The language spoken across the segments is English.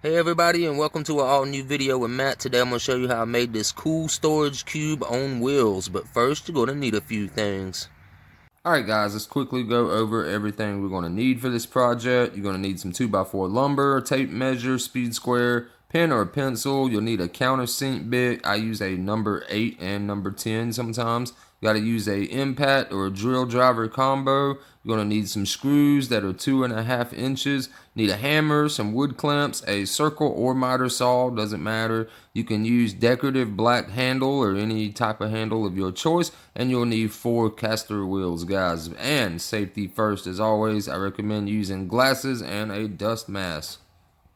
Hey everybody, and welcome to an all new video with Matt. Today I'm going to show you how I made this cool storage cube on wheels. But first, you're going to need a few things. Alright guys, let's quickly go over everything we're going to need for this project. You're going to need some 2x4 lumber, tape measure, speed square, pen or pencil. You'll need a countersink bit. I use a number 8 and number 10 sometimes. You got to use a impact or a drill driver combo. You're going to need some screws that are 2.5 inches. Need a hammer, some wood clamps, a circle or miter saw, doesn't matter. You can use decorative black handle or any type of handle of your choice. And you'll need 4 caster wheels, guys. And safety first, as always, I recommend using glasses and a dust mask.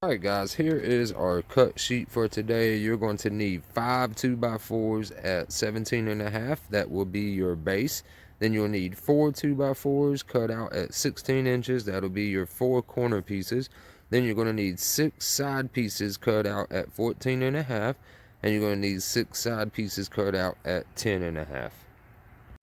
Alright guys, here is our cut sheet for today. You're going to need 5 2x4s at 17.5. That will be your base. Then you'll need 4 2x4s cut out at 16 inches. That'll be your 4 corner pieces. Then you're going to need 6 side pieces cut out at 14.5. And you're going to need 6 side pieces cut out at 10.5.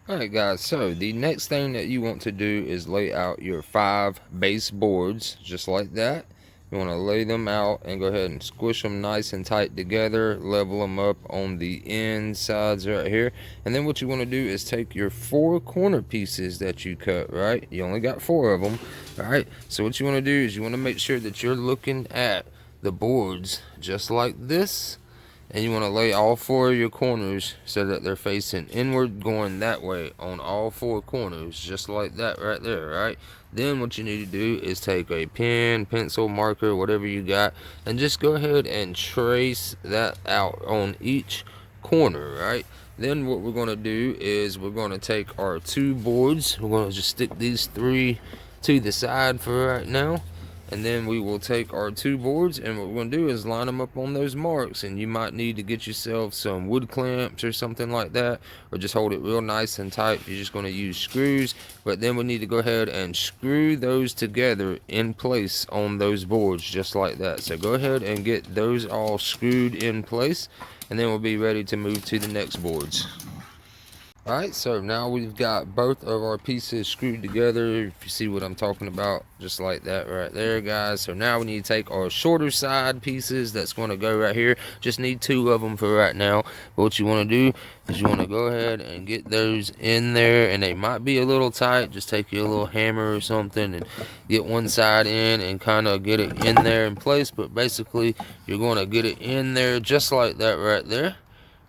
Alright guys, so the next thing that you want to do is lay out your 5 base boards, just like that. You want to lay them out and go ahead and squish them nice and tight together, level them up on the insides right here. And then what you want to do is take your 4 corner pieces that you cut, right? You only got 4 of them, right? So what you want to do is you want to make sure that you're looking at the boards just like this. And you want to lay all 4 of your corners so that they're facing inward, going that way on all 4 corners, just like that right there, right? Then what you need to do is take a pen, pencil, marker, whatever you got, and just go ahead and trace that out on each corner, right? Then what we're going to do is we're going to take our 2 boards. We're going to just stick these 3 to the side for right now. And then we will take our 2 boards, and what we're going to do is line them up on those marks. And you might need to get yourself some wood clamps or something like that, or just hold it real nice and tight. You're just going to use screws, but then we need to go ahead and screw those together in place on those boards just like that. So go ahead and get those all screwed in place, and then we'll be ready to move to the next boards. Alright, so now we've got both of our pieces screwed together, if you see what I'm talking about, just like that right there, guys. So now we need to take our shorter side pieces that's going to go right here. Just need 2 of them for right now. But what you want to do is you want to go ahead and get those in there, and they might be a little tight. Just take your little hammer or something and get one side in and kind of get it in there in place. But basically, you're going to get it in there just like that right there,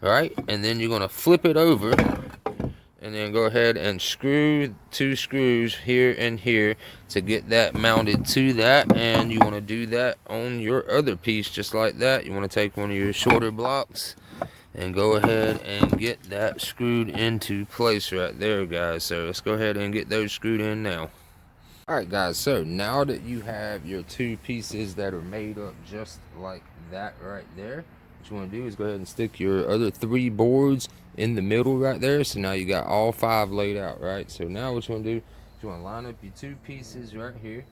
right? And then you're going to flip it over. And then go ahead and screw 2 screws here and here to get that mounted to that. And you want to do that on your other piece just like that. You want to take one of your shorter blocks and go ahead and get that screwed into place right there, guys. So let's go ahead and get those screwed in now. Alright guys, so now that you have your 2 pieces that are made up just like that right there, what you want to do is go ahead and stick your other 3 boards in the middle right there. So now you got all 5 laid out, right? So now what you want to do is you want to line up your 2 pieces right here,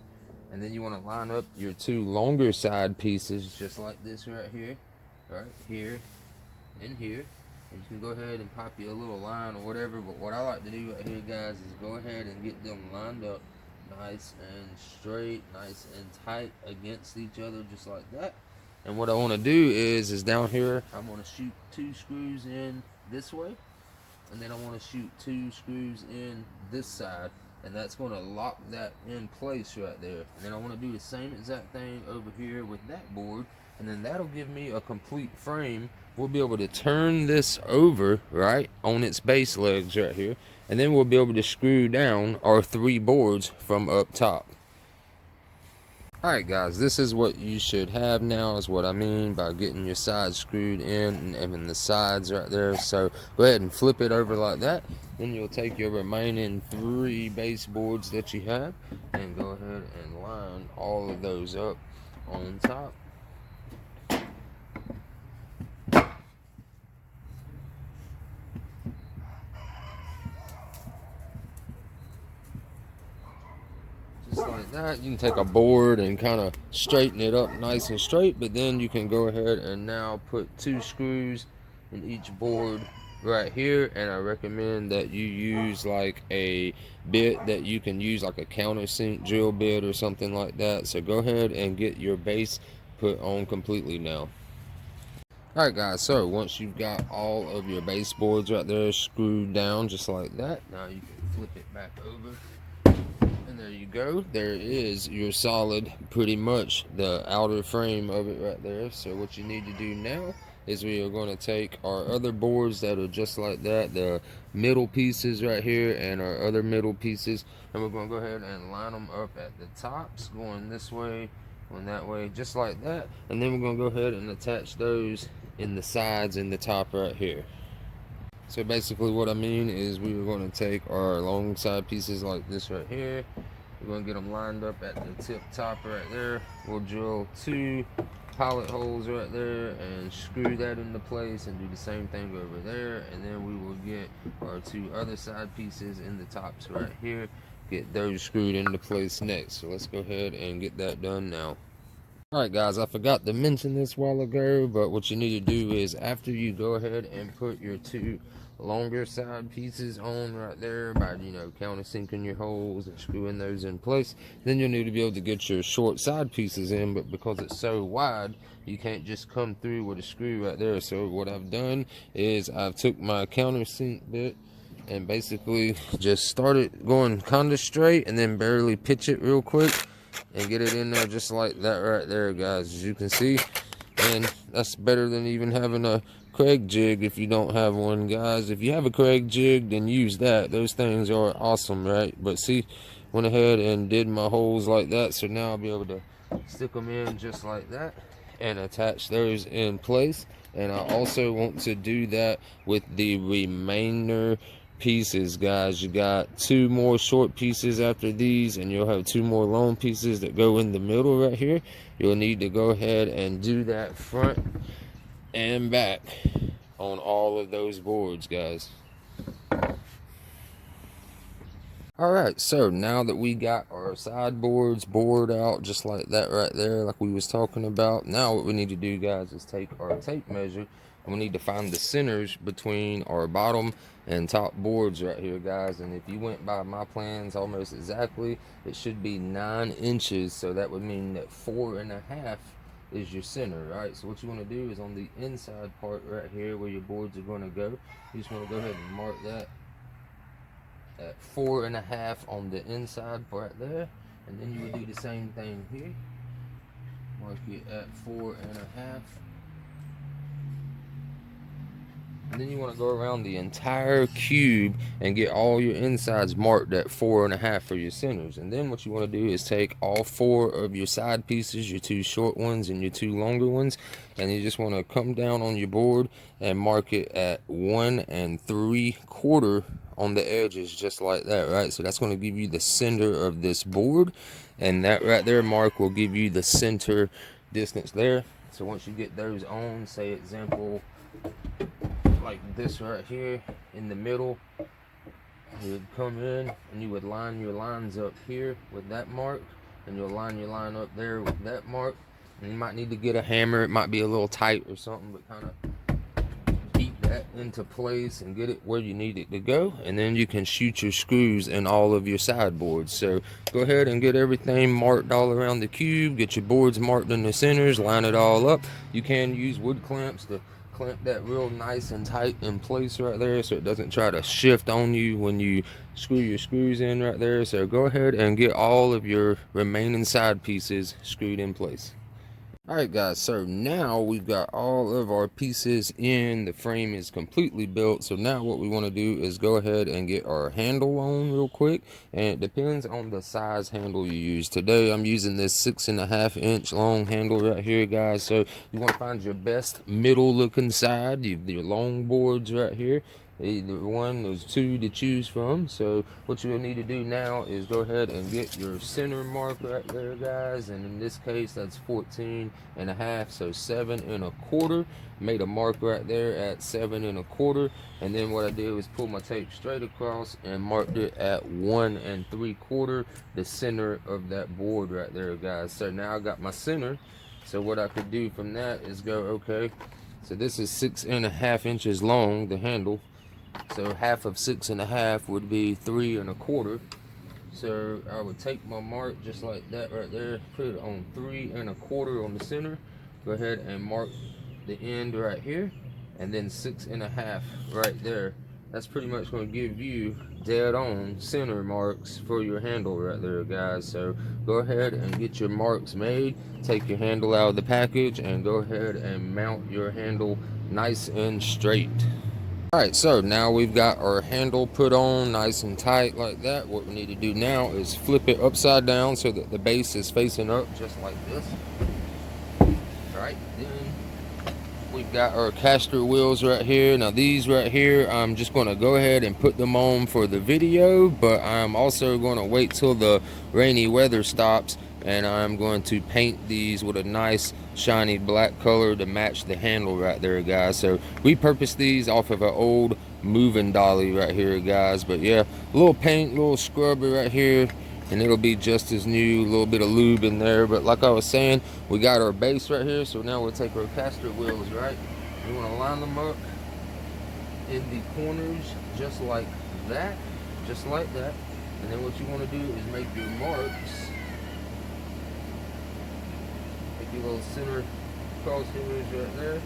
and then you want to line up your 2 longer side pieces just like this right here, right here and here. And you can go ahead and pop you a little line or whatever, but what I like to do right here, guys, is go ahead and get them lined up nice and straight, nice and tight against each other just like that. And what I want to do is down here I'm going to shoot 2 screws in this way, and then I want to shoot 2 screws in this side, and that's going to lock that in place right there. And then I want to do the same exact thing over here with that board, and then that'll give me a complete frame. We'll be able to turn this over right on its base legs right here, and then we'll be able to screw down our 3 boards from up top. Alright guys, this is what you should have now, is what I mean by getting your sides screwed in and the sides right there. So go ahead and flip it over like that. Then you'll take your remaining 3 baseboards that you have and go ahead and line all of those up on top. Just like that. You can take a board and kind of straighten it up nice and straight, but then you can go ahead and now put 2 screws in each board right here. And I recommend that you use like a bit that you can use, like a countersink drill bit or something like that. So go ahead and get your base put on completely now. Alright guys, so once you've got all of your baseboards right there screwed down just like that, now you can flip it back over. And there you go. There is your solid, pretty much the outer frame of it right there. So what you need to do now is we are going to take our other boards that are just like that, the middle pieces right here and our other middle pieces, and we're going to go ahead and line them up at the tops, going this way, going that way, just like that. And then we're going to go ahead and attach those in the sides and the top right here. So basically what I mean is we are going to take our long side pieces like this right here. We're going to get them lined up at the tip top right there. We'll drill 2 pilot holes right there and screw that into place and do the same thing over there. And then we will get our 2 other side pieces in the tops right here. Get those screwed into place next. So let's go ahead and get that done now. Alright guys, I forgot to mention this a while ago, but what you need to do is after you go ahead and put your 2 longer side pieces on right there by, you know, countersinking your holes and screwing those in place, then you'll need to be able to get your short side pieces in, but because it's so wide, you can't just come through with a screw right there. So what I've done is I've took my countersink bit and basically just started going kind of straight and then barely pitch it real quick and get it in there just like that right there, guys, as you can see. And that's better than even having a Craig jig if you don't have one, guys. If you have a Craig jig, then use that. Those things are awesome, right? But see, went ahead and did my holes like that, so now I'll be able to stick them in just like that and attach those in place. And I also want to do that with the remainder pieces, guys. You got 2 more short pieces after these, and you'll have 2 more long pieces that go in the middle right here. You'll need to go ahead and do that front and back on all of those boards, guys. Alright, so now that we got our sideboards bored out just like that right there, like we was talking about, now what we need to do, guys, is take our tape measure and we need to find the centers between our bottom and top boards right here, guys. And if you went by my plans almost exactly, it should be 9 inches, so that would mean that 4.5 is your center, right? So what you want to do is on the inside part right here where your boards are going to go, you just want to go ahead and mark that at 4.5 on the inside part there, and then you would do the same thing here, mark it at 4.5, and then you want to go around the entire cube and get all your insides marked at 4.5 for your centers. And then what you want to do is take all 4 of your side pieces, your 2 short ones and your 2 longer ones, and you just want to come down on your board and mark it at 1 3/4 on the edges, just like that, right? So that's going to give you the center of this board, and that right there mark will give you the center distance there. So once you get those on, say example like this right here in the middle, you would come in and you would line your lines up here with that mark, and you'll line your line up there with that mark. And you might need to get a hammer, it might be a little tight or something, but kind of beat that into place and get it where you need it to go, and then you can shoot your screws in all of your sideboards. So go ahead and get everything marked all around the cube, get your boards marked in the centers, line it all up. You can use wood clamps to clamp that real nice and tight in place right there so it doesn't try to shift on you when you screw your screws in right there. So go ahead and get all of your remaining side pieces screwed in place. Alright guys, so now we've got all of our pieces in, the frame is completely built. So now what we want to do is go ahead and get our handle on real quick, and it depends on the size handle you use. Today I'm using this 6.5 inch long handle right here, guys. So you want to find your best middle looking side, your long boards right here. Either one, there's 2 to choose from. So what you'll need to do now is go ahead and get your center mark right there, guys, and in this case that's 14.5, so 7.25. Made a mark right there at 7.25, and then what I did was pull my tape straight across and marked it at 1 3/4, the center of that board right there, guys. So now I got my center. So what I could do from that is go, okay, so this is 6.5 inches long, the handle. So half of 6.5 would be 3.25. So I would take my mark just like that right there, put it on 3.25 on the center, go ahead and mark the end right here, and then 6.5 right there. That's pretty much going to give you dead on center marks for your handle right there, guys. So go ahead and get your marks made. Take your handle out of the package and go ahead and mount your handle nice and straight. Alright, so now we've got our handle put on nice and tight like that. What we need to do now is flip it upside down so that the base is facing up just like this. Alright, then we've got our caster wheels right here. Now these right here, I'm just going to go ahead and put them on for the video, but I'm also going to wait till the rainy weather stops, and I'm going to paint these with a nice shiny black color to match the handle right there, guys. So we purchased these off of an old moving dolly right here, guys. But yeah, a little paint, a little scrubber right here, and it'll be just as new. A little bit of lube in there. But like I was saying, we got our base right here, so now we'll take our caster wheels, right? You want to line them up in the corners just like that, and then what you want to do is make your marks, make your little center crosshairs right there,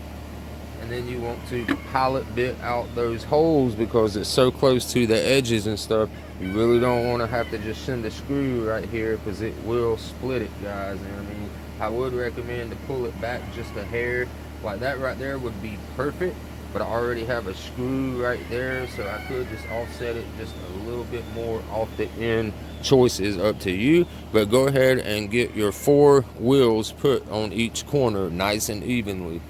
and then you want to pilot bit out those holes because it's so close to the edges and stuff. You really don't want to have to just send a screw right here because it will split it, guys. And I mean, I would recommend to pull it back just a hair. Like that right there would be perfect, but I already have a screw right there, so I could just offset it just a little bit more off the end. Choice is up to you, but go ahead and get your 4 wheels put on each corner nice and evenly.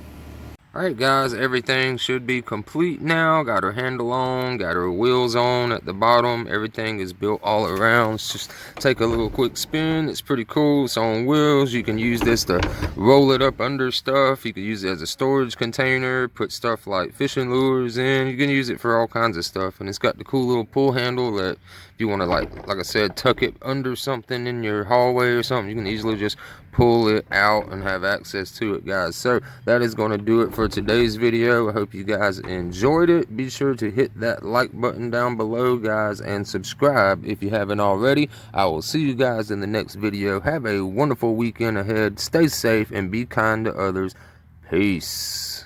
Alright guys, everything should be complete now. Got her handle on, got her wheels on at the bottom. Everything is built all around. Let's just take a little quick spin. It's pretty cool. It's on wheels. You can use this to roll it up under stuff. You can use it as a storage container, put stuff like fishing lures in. You can use it for all kinds of stuff. And it's got the cool little pull handle that if you want to, like I said, tuck it under something in your hallway or something, you can easily just pull it out and have access to it, guys. So that is going to do it for today's video. I hope you guys enjoyed it. Be sure to hit that like button down below, guys, and subscribe if you haven't already. I will see you guys in the next video. Have a wonderful weekend ahead. Stay safe and be kind to others. Peace.